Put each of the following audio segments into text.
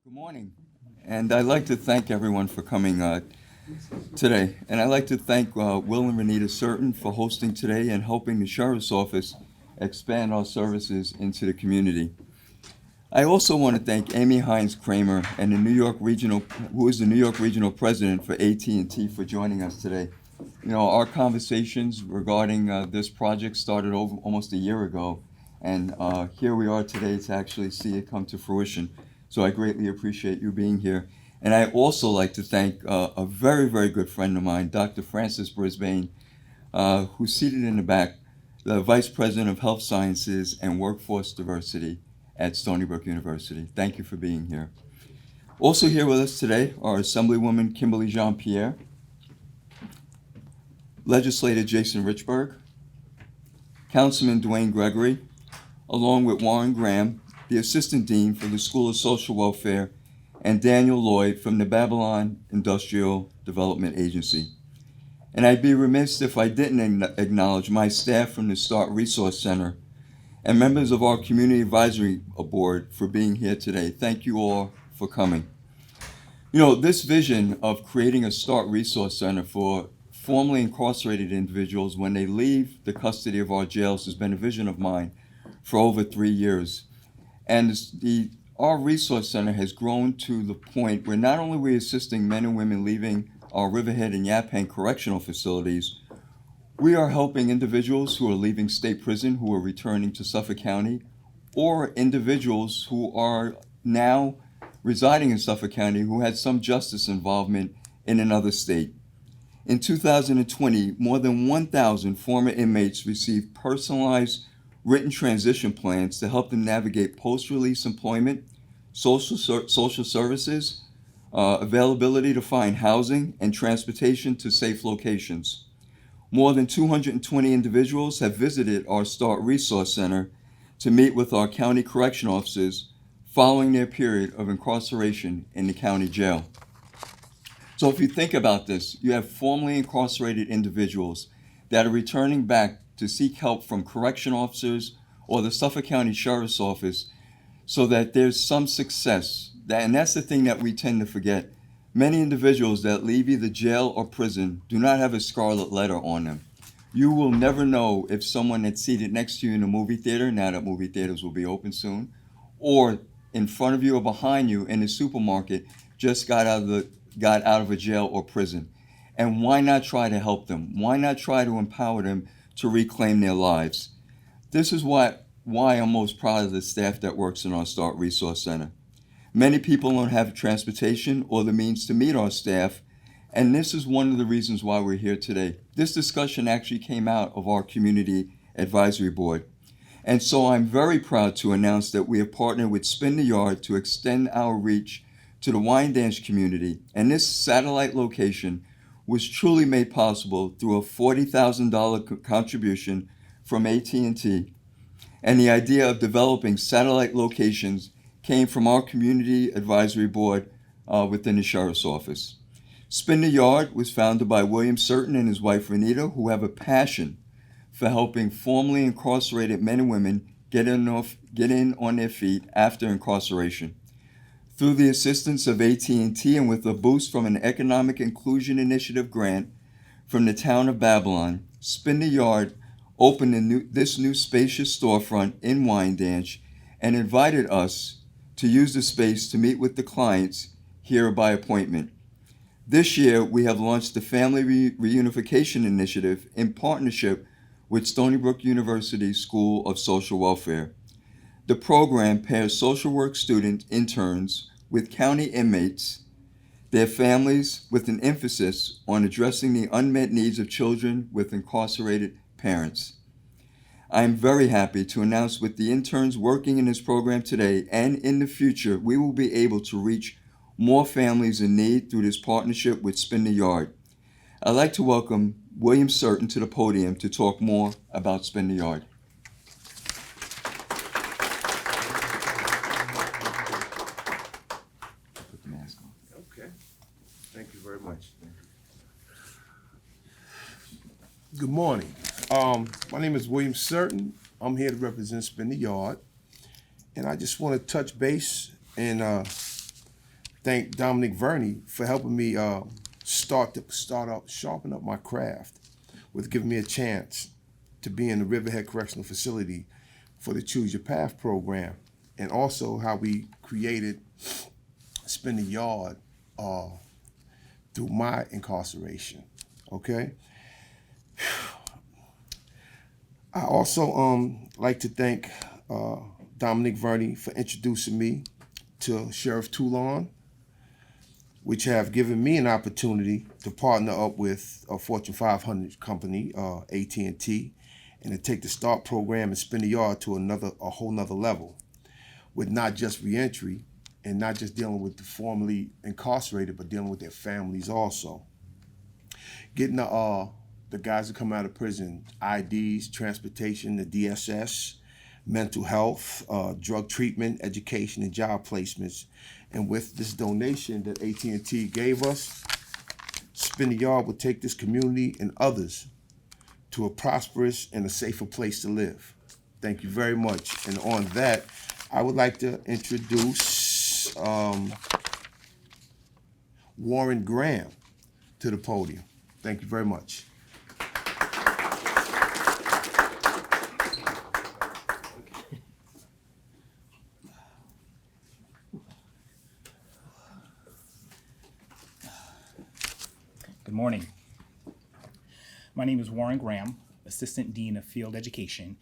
Good morning, and I'd like to thank everyone for coming today. And I'd like to thank Will and Renita Certain for hosting today and helping the Sheriff's Office expand our services into the community. I also want to thank Amy Hines Kramer and the New York Regional, who is the New York Regional President for AT&T, for joining us today. You know, our conversations regarding this project started almost a year ago, and here we are today to actually see it come to fruition. So I greatly appreciate you being here. And I also like to thank a very, very good friend of mine, Dr. Francis Brisbane, who's seated in the back, the Vice President of Health Sciences and Workforce Diversity at Stony Brook University. Thank you for being here. Also here with us today are Assemblywoman Kimberly Jean-Pierre, Legislator Jason Richburg, Councilman Dwayne Gregory, along with Warren Graham, the Assistant Dean for the School of Social Welfare, and Daniel Lloyd from the Babylon Industrial Development Agency. And I'd be remiss if I didn't acknowledge my staff from the START Resource Center and members of our Community Advisory Board for being here today. Thank you all for coming. You know, this vision of creating a START Resource Center for formerly incarcerated individuals when they leave the custody of our jails has been a vision of mine for over 3 years. And our resource center has grown to the point where not only are we assisting men and women leaving our Riverhead and Yaphank correctional facilities, we are helping individuals who are leaving state prison who are returning to Suffolk County, or individuals who are now residing in Suffolk County who had some justice involvement in another state. In 2020, more than 1,000 former inmates received personalized written transition plans to help them navigate post-release employment, social services, availability to find housing, and transportation to safe locations. More than 220 individuals have visited our START Resource Center to meet with our county correction officers following their period of incarceration in the county jail. So if you think about this, you have formerly incarcerated individuals that are returning back to seek help from correction officers or the Suffolk County Sheriff's Office so that there's some success. And that's the thing that we tend to forget. Many individuals that leave either jail or prison do not have a scarlet letter on them. You will never know if someone that's seated next to you in a movie theater, now that movie theaters will be open soon, or in front of you or behind you in the supermarket just got out of a jail or prison. And why not try to help them? Why not try to empower them to reclaim their lives? This is why I'm most proud of the staff that works in our START Resource Center. Many people don't have transportation or the means to meet our staff, and this is one of the reasons why we're here today. This discussion actually came out of our Community Advisory Board. And so I'm very proud to announce that we have partnered with Spin the Yard to extend our reach to the Wyandanch community, and this satellite location was truly made possible through a $40,000 contribution from AT&T. And the idea of developing satellite locations came from our Community Advisory Board within the Sheriff's Office. Spin the Yard was founded by William Certain and his wife Renita, who have a passion for helping formerly incarcerated men and women get in on their feet after incarceration. Through the assistance of AT&T and with a boost from an Economic Inclusion Initiative grant from the town of Babylon, Spin the Yard opened this new spacious storefront in Wyandanch and invited us to use the space to meet with the clients here by appointment. This year, we have launched the Family Reunification Initiative in partnership with Stony Brook University School of Social Welfare. The program pairs social work student interns with county inmates, their families, with an emphasis on addressing the unmet needs of children with incarcerated parents. I am very happy to announce with the interns working in this program today and in the future, we will be able to reach more families in need through this partnership with Spin the Yard. I'd like to welcome William Certain to the podium to talk more about Spin the Yard. Put the mask on. Okay. Thank you very much. Good morning. My name is William Certain. I'm here to represent Spin the Yard. And I just want to touch base and thank Dominic Verney for helping me sharpen up my craft, with giving me a chance to be in the Riverhead Correctional Facility for the Choose Your Path program, and also how we created Spin the Yard through my incarceration. Okay. I also like to thank Dominic Verney for introducing me to Sheriff Toulon, which have given me an opportunity to partner up with a Fortune 500 company, AT&T, and to take the START program and Spin the Yard to a whole nother level, with not just reentry and not just dealing with the formerly incarcerated, but dealing with their families also. Getting the guys that come out of prison, IDs, transportation, the DSS, mental health, drug treatment, education, and job placements. And with this donation that AT&T gave us, Spin the Yard will take this community and others to a prosperous and a safer place to live. Thank you very much. And on that, I would like to introduce Warren Graham to the podium. Thank you very much. Good morning. My name is Warren Graham, Assistant Dean of Field Education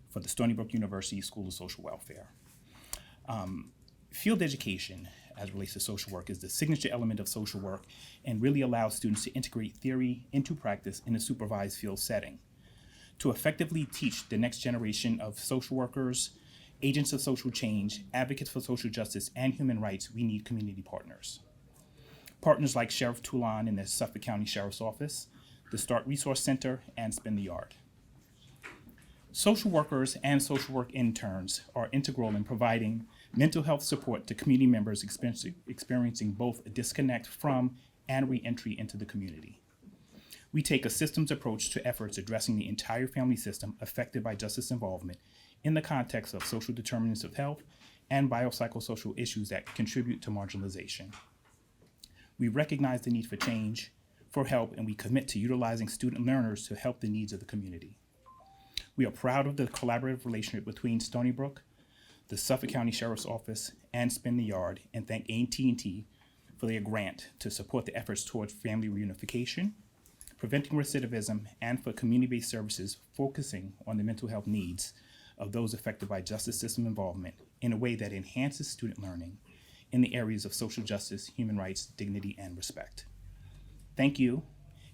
for the Stony Brook University School of Social Welfare. Field education, as it relates to social work, is the signature element of social work and really allows students to integrate theory into practice in a supervised field setting. To effectively teach the next generation of social workers, agents of social change, advocates for social justice, and human rights, we need community partners. Partners like Sheriff Toulon in the Suffolk County Sheriff's Office, the START Resource Center, and Spin the Yard. Social workers and social work interns are integral in providing mental health support to community members experiencing both a disconnect from and re-entry into the community. We take a systems approach to efforts addressing the entire family system affected by justice involvement in the context of social determinants of health and biopsychosocial issues that contribute to marginalization. We recognize the need for change, for help, and we commit to utilizing student learners to help the needs of the community. We are proud of the collaborative relationship between Stony Brook, the Suffolk County Sheriff's Office, and Spin the Yard, and thank AT&T for their grant to support the efforts towards family reunification, preventing recidivism, and for community-based services focusing on the mental health needs of those affected by justice system involvement in a way that enhances student learning in the areas of social justice, human rights, dignity, and respect. Thank you,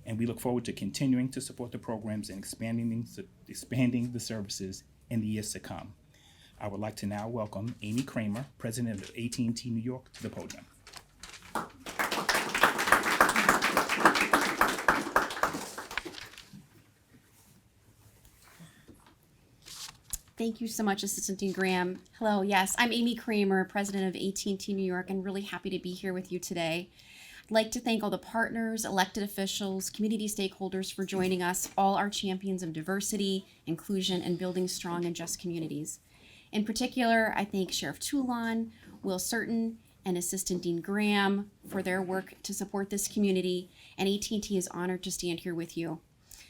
and we look forward to continuing to support the programs and expanding the services in the years to come. I would like to now welcome Amy Kramer, President of AT&T New York, to the podium. Thank you so much, Assistant Dean Graham. Hello, yes, I'm Amy Kramer, President of AT&T New York, and really happy to be here with you today. I'd like to thank all the partners, elected officials, community stakeholders for joining us, all our champions of diversity, inclusion, and building strong and just communities. In particular, I thank Sheriff Toulon, Will Certain, and Assistant Dean Graham for their work to support this community, and AT&T is honored to stand here with you.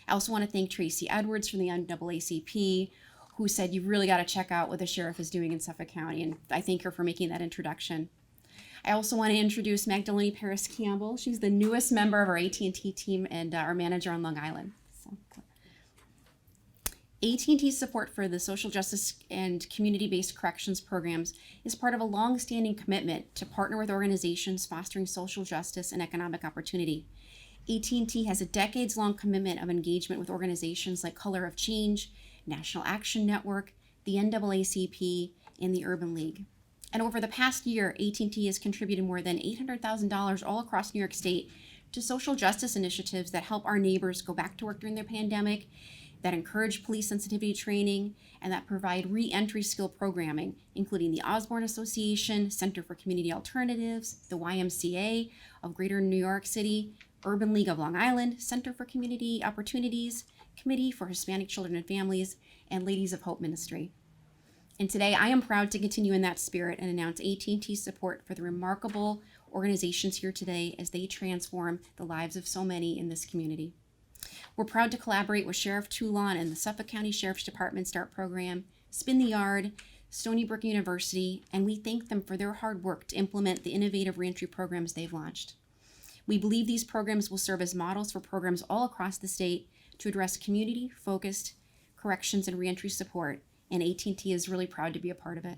I also want to thank Tracy Edwards from the NAACP, who said you've really got to check out what the sheriff is doing in Suffolk County, and I thank her for making that introduction. I also want to introduce Magdalene Campbell. She's the newest member of our AT&T team and our manager on Long Island. AT&T's support for the social justice and community-based corrections programs is part of a long-standing commitment to partner with organizations fostering social justice and economic opportunity. AT&T has a decades-long commitment of engagement with organizations like Color of Change, National Action Network, the NAACP, and the Urban League. And over the past year, AT&T has contributed more than $800,000 all across New York State to social justice initiatives that help our neighbors go back to work during their pandemic, that encourage police sensitivity training, and that provide re-entry skill programming, including the Osborne Association, Center for Community Alternatives, the YMCA of Greater New York City, Urban League of Long Island, Center for Community Opportunities, Committee for Hispanic Children and Families, and Ladies of Hope Ministry. And today I am proud to continue in that spirit and announce AT&T's support for the remarkable organizations here today as they transform the lives of so many in this community. We're proud to collaborate with Sheriff Toulon and the Suffolk County Sheriff's Department START program, Spin the Yard, Stony Brook University, and we thank them for their hard work to implement the innovative reentry programs they've launched. We believe these programs will serve as models for programs all across the state to address community-focused corrections and reentry support, and AT&T is really proud to be a part of it.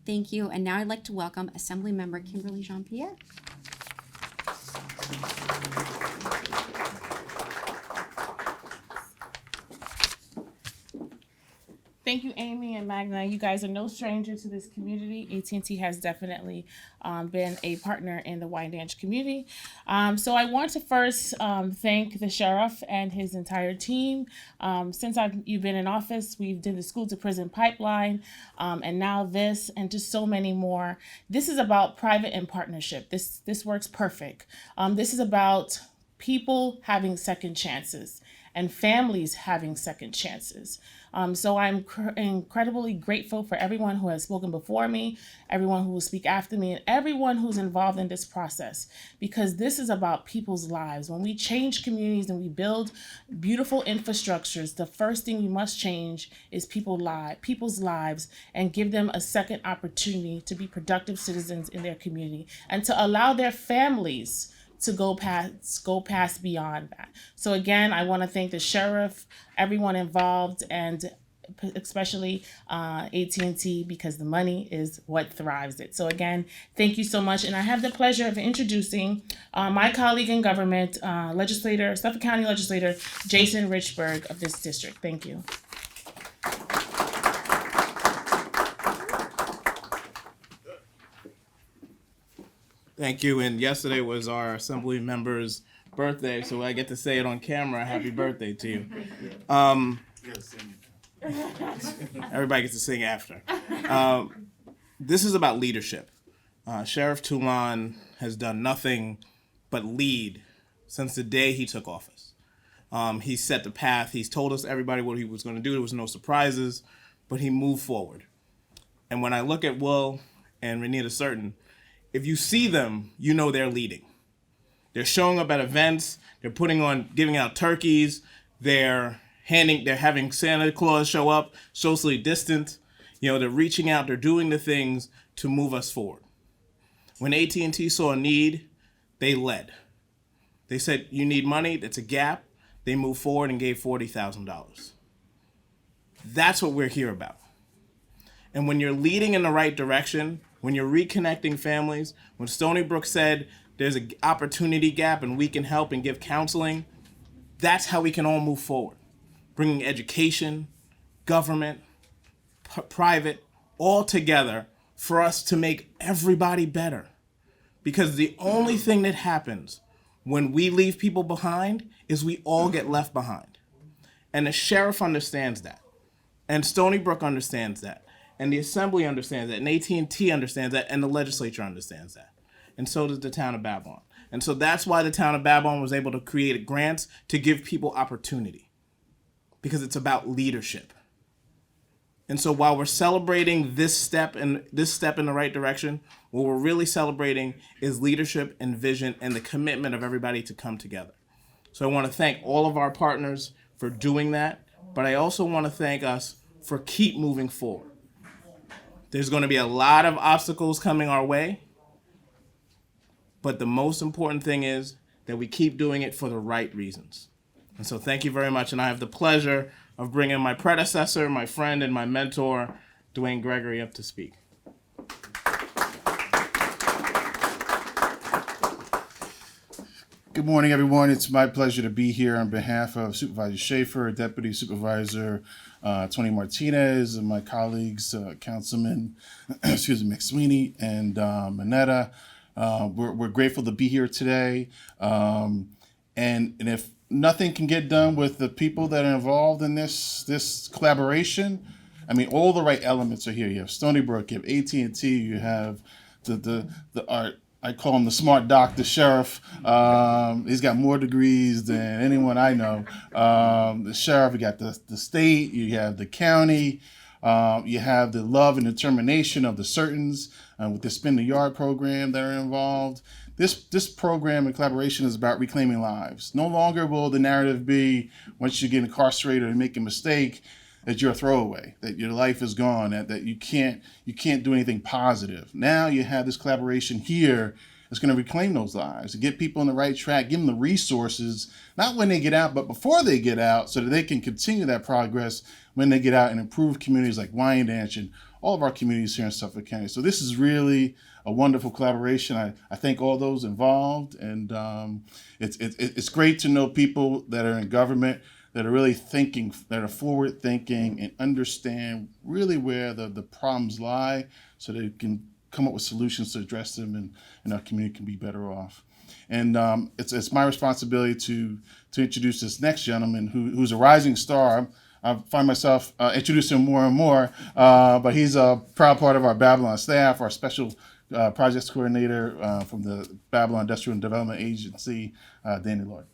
Thank you, and now I'd like to welcome Assemblymember Kimberly Jean-Pierre. Thank you, Amy and Magna. You guys are no stranger to this community. AT&T has definitely been a partner in the Wyandanch community. So I want to first thank the sheriff and his entire team. Since you've been in office, we've done the school to prison pipeline, and now this, and just so many more. This is about private and partnership. This works perfect. This is about people having second chances and families having second chances. So I'm incredibly grateful for everyone who has spoken before me, everyone who will speak after me, and everyone who's involved in this process, because this is about people's lives. When we change communities and we build beautiful infrastructures, the first thing we must change is people's lives, and give them a second opportunity to be productive citizens in their community and to allow their families to go past beyond that. So again, I want to thank the sheriff, everyone involved, and especially AT&T, because the money is what thrives it. So again, thank you so much. And I have the pleasure of introducing my colleague in government, Suffolk County Legislator Jason Richburg of this district. Thank you. Thank you. And yesterday was our assembly member's birthday, so I get to say it on camera. Happy birthday to you. Everybody gets to sing after. This is about leadership. Sheriff Toulon has done nothing but lead since the day he took office. He set the path. He's told us everybody what he was going to do. There was no surprises, but he moved forward. And when I look at Will and Renita Certain, if you see them, you know they're leading. They're showing up at events. They're giving out turkeys. They're having Santa Claus show up, socially distant. They're reaching out. They're doing the things to move us forward. When AT&T saw a need, they led. They said, you need money. That's a gap. They moved forward and gave $40,000. That's what we're here about. And when you're leading in the right direction, when you're reconnecting families, when Stony Brook said there's an opportunity gap and we can help and give counseling, that's how we can all move forward. Bringing education, government, private, all together for us to make everybody better. Because the only thing that happens when we leave people behind is we all get left behind. And the sheriff understands that. And Stony Brook understands that. And the assembly understands that, and AT&T understands that, and the legislature understands that. And so does the town of Babylon. And so that's why the town of Babylon was able to create grants to give people opportunity, because it's about leadership. And so while we're celebrating this step in the right direction, what we're really celebrating is leadership and vision and the commitment of everybody to come together. So I want to thank all of our partners for doing that, but I also want to thank us for keep moving forward. There's going to be a lot of obstacles coming our way, but the most important thing is that we keep doing it for the right reasons. And so thank you very much, and I have the pleasure of bringing my predecessor, my friend, and my mentor, Dwayne Gregory, up to speak. Good morning, everyone. It's my pleasure to be here on behalf of Supervisor Schaefer, Deputy Supervisor Tony Martinez, and my colleagues, Councilman McSweeney and Mineta. We're grateful to be here today. And if nothing can get done with the people that are involved in this collaboration, I mean, all the right elements are here. You have Stony Brook, you have AT&T, you have the art. I call him the smart doc, the sheriff. He's got more degrees than anyone I know. The sheriff, you got the state, you have the county. You have the love and determination of the Certains with the Spin the Yard program that are involved. This program and collaboration is about reclaiming lives. No longer will the narrative be, once you get incarcerated and make a mistake, that you're a throwaway, that your life is gone, that you can't do anything positive. Now you have this collaboration here that's going to reclaim those lives, to get people on the right track, give them the resources, not when they get out, but before they get out, so that they can continue that progress when they get out and improve communities like Wyandanch and all of our communities here in Suffolk County. So this is really a wonderful collaboration. I thank all those involved, and it's great to know people that are in government that are really thinking, that are forward thinking and understand really where the problems lie, so they can come up with solutions to address them, and our community can be better off. And it's my responsibility to introduce this next gentleman who's a rising star. I find myself introducing him more and more, but he's a proud part of our Babylon staff, our special projects coordinator from the Babylon Industrial and Development Agency, Danny Lloyd.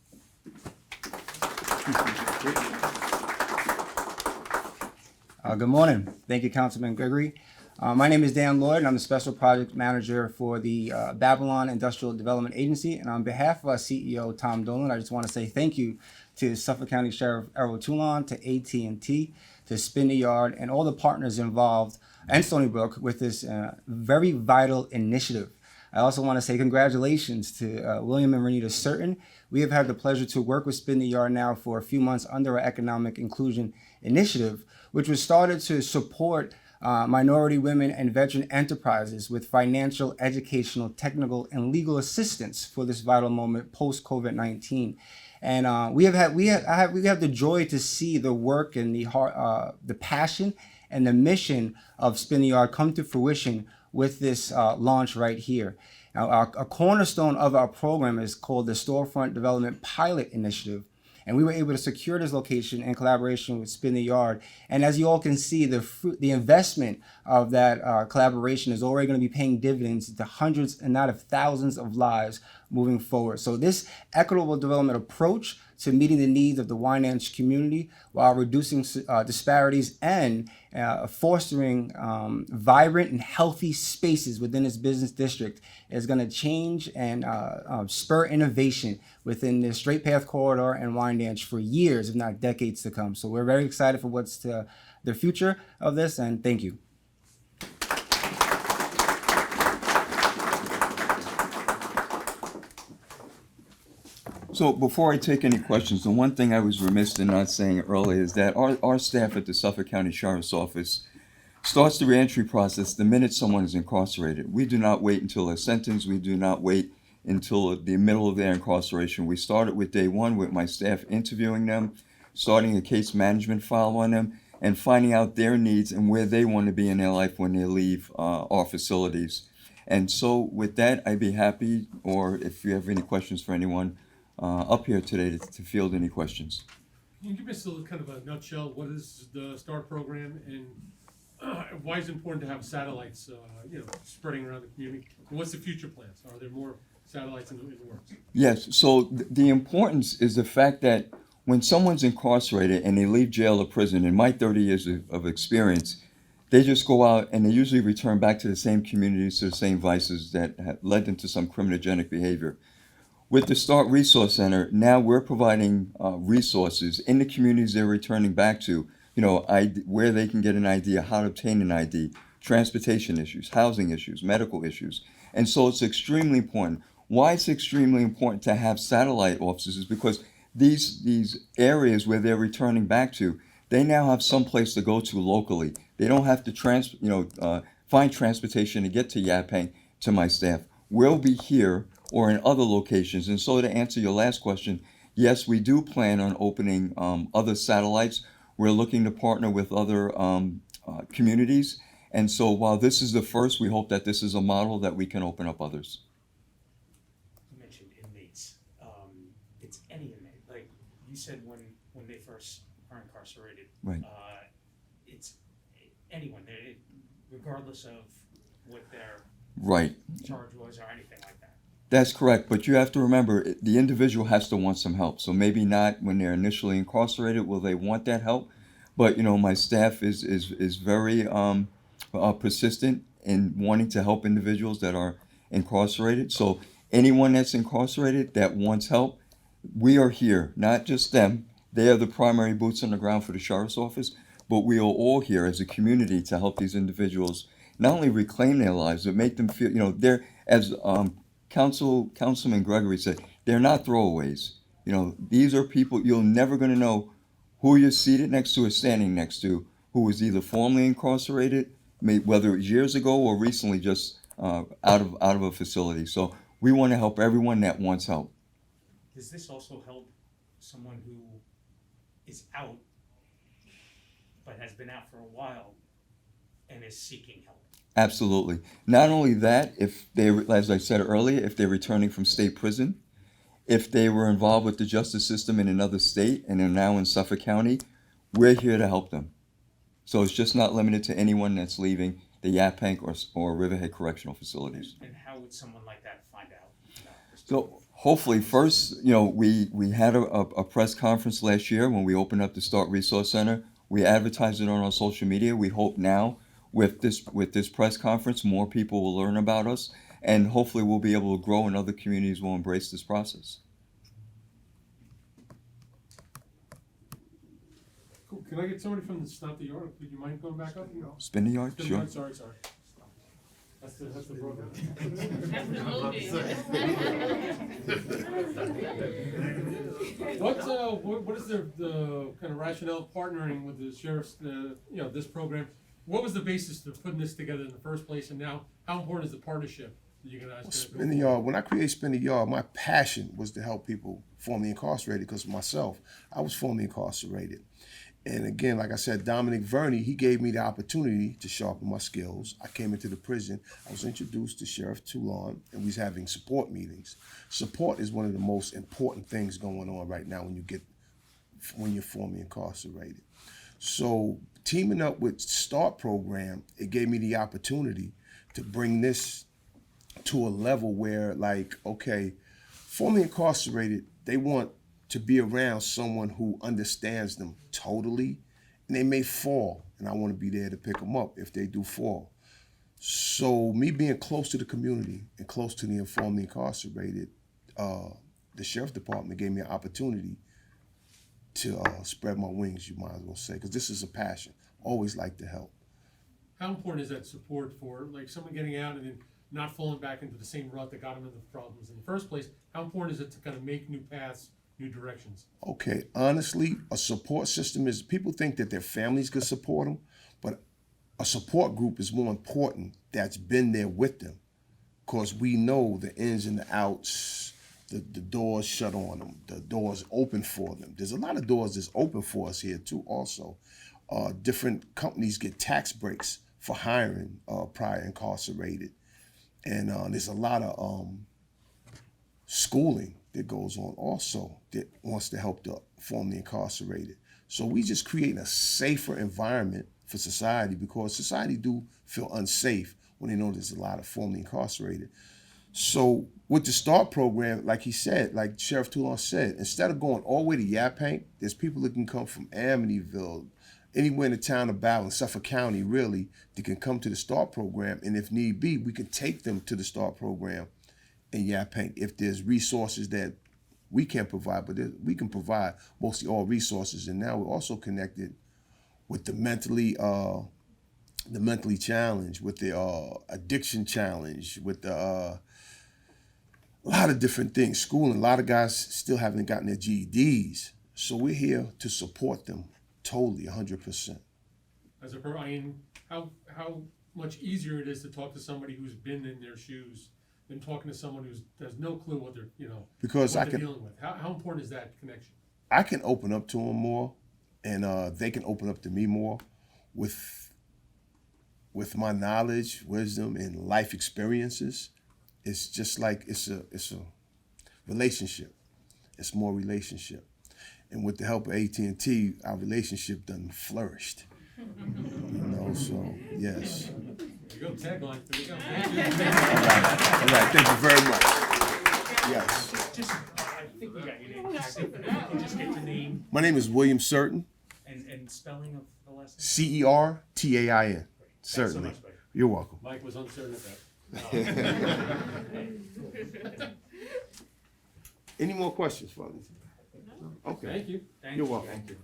Good morning. Thank you, Councilman Gregory. My name is Dan Lloyd, and I'm the Special Project Manager for the Babylon Industrial Development Agency. And on behalf of our CEO, Tom Dolan, I just want to say thank you to Suffolk County Sheriff Errol Toulon, to AT&T, to Spin the Yard, and all the partners involved, and Stony Brook, with this very vital initiative. I also want to say congratulations to William and Renita Certain. We have had the pleasure to work with Spin the Yard now for a few months under our Economic Inclusion Initiative, which was started to support minority women and veteran enterprises with financial, educational, technical, and legal assistance for this vital moment post COVID-19. And we have the joy to see the work and the passion and the mission of Spin the Yard come to fruition with this launch right here. Now, a cornerstone of our program is called the Storefront Development Pilot Initiative. And we were able to secure this location in collaboration with Spin the Yard. And as you all can see, the investment of that collaboration is already going to be paying dividends to hundreds and not of thousands of lives moving forward. So this equitable development approach to meeting the needs of the Wyandanch community while reducing disparities and fostering vibrant and healthy spaces within this business district is going to change and spur innovation within the Straight Path Corridor and Wyandanch for years, if not decades to come. So we're very excited for what's the future of this, and thank you. So before I take any questions, the one thing I was remiss in not saying earlier is that our staff at the Suffolk County Sheriff's Office starts the reentry process the minute someone is incarcerated. We do not wait until they're sentenced. We do not wait until the middle of their incarceration. We started with day one with my staff interviewing them, starting a case management file on them, and finding out their needs and where they want to be in their life when they leave our facilities. And so with that, I'd be happy, or if you have any questions for anyone, up here today to field any questions. Can you give us a kind of a nutshell? What is the STAR program, and why is it important to have satellites, spreading around the community? And what's the future plans? Are there more satellites in the works? Yes. So the importance is the fact that when someone's incarcerated and they leave jail or prison, in my 30 years of experience, they just go out and they usually return back to the same communities, to the same vices that have led them to some criminogenic behavior. With the START Resource Center, now we're providing resources in the communities they're returning back to, where they can get an idea, how to obtain an ID, transportation issues, housing issues, medical issues. And so it's extremely important. Why it's extremely important to have satellite offices is because these areas where they're returning back to, they now have some place to go to locally. They don't have to find transportation to get to Yaphank, to my staff. We'll be here or in other locations. And so to answer your last question, yes, we do plan on opening other satellites. We're looking to partner with other communities. And so while this is the first, we hope that this is a model that we can open up others. You mentioned inmates. It's any inmate. Like you said, when they first are incarcerated, Right. It's anyone, regardless of what their Right. charge was or anything like that. That's correct, but you have to remember, the individual has to want some help. So maybe not when they're initially incarcerated will they want that help, But my staff is very persistent in wanting to help individuals that are incarcerated. So anyone that's incarcerated that wants help, we are here. Not just them; they are the primary boots on the ground for the sheriff's office. But we are all here as a community to help these individuals not only reclaim their lives, but make them feel. They're as Councilman Gregory said, they're not throwaways. These are people you're never going to know who you're seated next to or standing next to, who was either formerly incarcerated, whether it was years ago or recently just out of a facility. So we want to help everyone that wants help. Does this also help someone who is out but has been out for a while and is seeking help? Absolutely. Not only that, if they, as I said earlier, if they're returning from state prison, if they were involved with the justice system in another state and are now in Suffolk County, we're here to help them. So it's just not limited to anyone that's leaving the Yaphank or Riverhead Correctional Facilities. And how would someone like that find out about this? So hopefully first, we had a press conference last year when we opened up the Start Resource Center. We advertised it on our social media. We hope now with this press conference, more people will learn about us, and hopefully we'll be able to grow and other communities will embrace this process. Cool. Can I get somebody from the Stop the Yard? Would you mind going back up? Spin the yard, Spin the sure. yard, sorry. That's the program. What is the kind of rationale partnering with the sheriff's, this program? What was the basis for putting this together in the first place, and now how important is the partnership that you guys? Spin the Yard. When I created Spin the Yard, my passion was to help people formerly incarcerated, because myself, I was formerly incarcerated. And again, like I said, Dominic Verney, he gave me the opportunity to sharpen my skills. I came into the prison. I was introduced to Sheriff Toulon, and we was having support meetings. Support is one of the most important things going on right now when you're formerly incarcerated. So teaming up with START program, it gave me the opportunity to bring this to a level where, formerly incarcerated, they want to be around someone who understands them totally, and they may fall, and I want to be there to pick them up if they do fall. So me being close to the community and close to the formerly incarcerated, the sheriff's department gave me an opportunity to spread my wings, you might as well say, because this is a passion. Always like to help. How important is that support for someone getting out and then not falling back into the same rut that got them into the problems in the first place? How important is it to kind of make new paths, new directions? Okay, honestly, a support system is, people think that their families could support them, but a support group is more important that's been there with them, because we know the ins and the outs, the doors shut on them, the doors open for them. There's a lot of doors that's open for us here too also. Different companies get tax breaks for hiring prior incarcerated. And there's a lot of schooling that goes on also that wants to help the formerly incarcerated. So we just create a safer environment for society, because society do feel unsafe when they know there's a lot of formerly incarcerated. So with the START program, like he said, like Sheriff Toulon said, instead of going all the way to Yaphank, there's people that can come from Amityville, anywhere in the town of Ballin, Suffolk County, really, that can come to the START program. And if need be, we can take them to the START program in Yaphank if there's resources that we can't provide, but we can provide mostly all resources. And now we're also connected with the mentally challenged, with the addiction challenge, with the a lot of different things. Schooling, a lot of guys still haven't gotten their GEDs. So we're here to support them totally, 100%. How much easier it is to talk to somebody who's been in their shoes than talking to someone who has no clue what they're, because what they're dealing with. How important is that connection? I can open up to them more, and they can open up to me more with my knowledge, wisdom, and life experiences. It's just like it's a relationship. It's more relationship. And with the help of AT&T, our relationship done flourished. So yes. There you go, tagline. There you go. All right. Thank you very much. Yes. I think we got your name. Just get your name. My name is William Certain. And and spelling of the last name? CERTAIN. Thanks so Certainly. much, buddy. You're welcome. Mike was uncertain of that. Any more questions, fellas? Okay. Thank you. Thank You're you. welcome. Thank you.